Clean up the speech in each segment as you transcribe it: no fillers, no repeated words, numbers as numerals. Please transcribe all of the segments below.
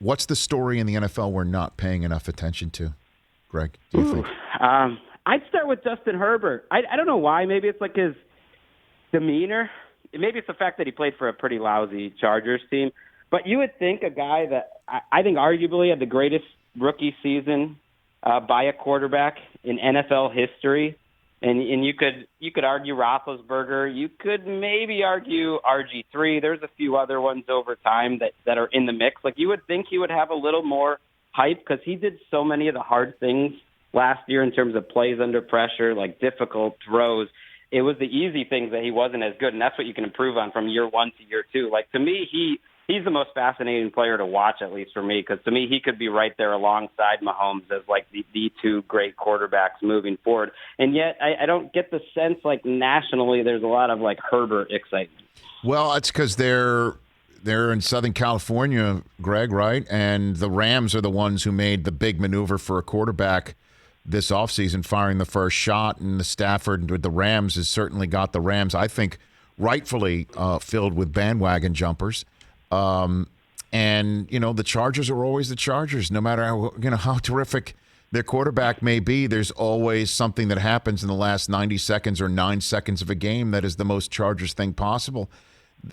What's the story in the NFL we're not paying enough attention to, Greg? Do you think? I'd start with Justin Herbert. I don't know why. Maybe it's like his demeanor. Maybe it's the fact that he played for a pretty lousy Chargers team. But you would think a guy that I think arguably had the greatest rookie season by a quarterback in NFL history, and you could argue Roethlisberger. You could maybe argue RG3. There's a few other ones over time that are in the mix. Like, you would think he would have a little more hype because he did so many of the hard things last year in terms of plays under pressure, like difficult throws. It was the easy things that he wasn't as good, and that's what you can improve on from year one to year two. Like, to me, he's the most fascinating player to watch, at least for me, because to me, he could be right there alongside Mahomes as like the two great quarterbacks moving forward. And yet, I don't get the sense like nationally there's a lot of like Herbert excitement. Well, it's because they're in Southern California, Greg, right? And the Rams are the ones who made the big maneuver for a quarterback this offseason, firing the first shot, and the Stafford with the Rams has certainly got the Rams, I think, rightfully filled with bandwagon jumpers. And, the Chargers are always the Chargers. No matter how terrific their quarterback may be, there's always something that happens in the last 90 seconds or 9 seconds of a game that is the most Chargers thing possible.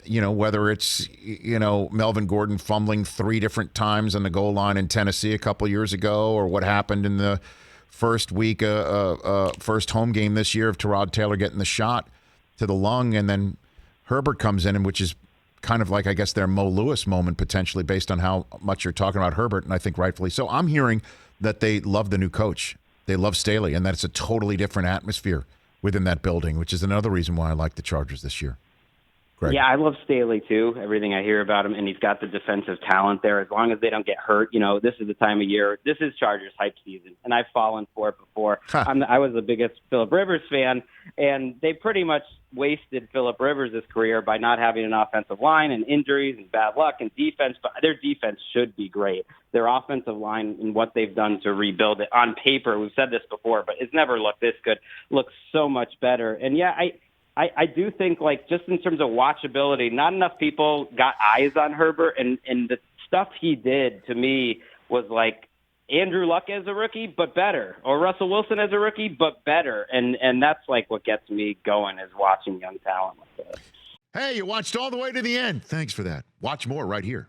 Whether it's, Melvin Gordon fumbling 3 different times on the goal line in Tennessee a couple years ago, or what happened in the first week, first home game this year of Tyrod Taylor getting the shot to the lung, and then Herbert comes in, which is kind of like, I guess, their Mo Lewis moment potentially based on how much you're talking about Herbert, and I think rightfully so. I'm hearing that they love the new coach. They love Staley, and that it's a totally different atmosphere within that building, which is another reason why I like the Chargers this year. Greg. Yeah, I love Staley, too, everything I hear about him, and he's got the defensive talent there. As long as they don't get hurt, this is the time of year. This is Chargers hype season, and I've fallen for it before. I was the biggest Phillip Rivers fan, and they pretty much wasted Phillip Rivers' career by not having an offensive line and injuries and bad luck and defense. But their defense should be great. Their offensive line and what they've done to rebuild it on paper, we've said this before, but it's never looked this good, looks so much better. And, yeah, I do think, like, just in terms of watchability, not enough people got eyes on Herbert, and the stuff he did to me was like Andrew Luck as a rookie, but better, or Russell Wilson as a rookie, but better. And that's like what gets me going, is watching young talent like that. Hey, you watched all the way to the end. Thanks for that. Watch more right here.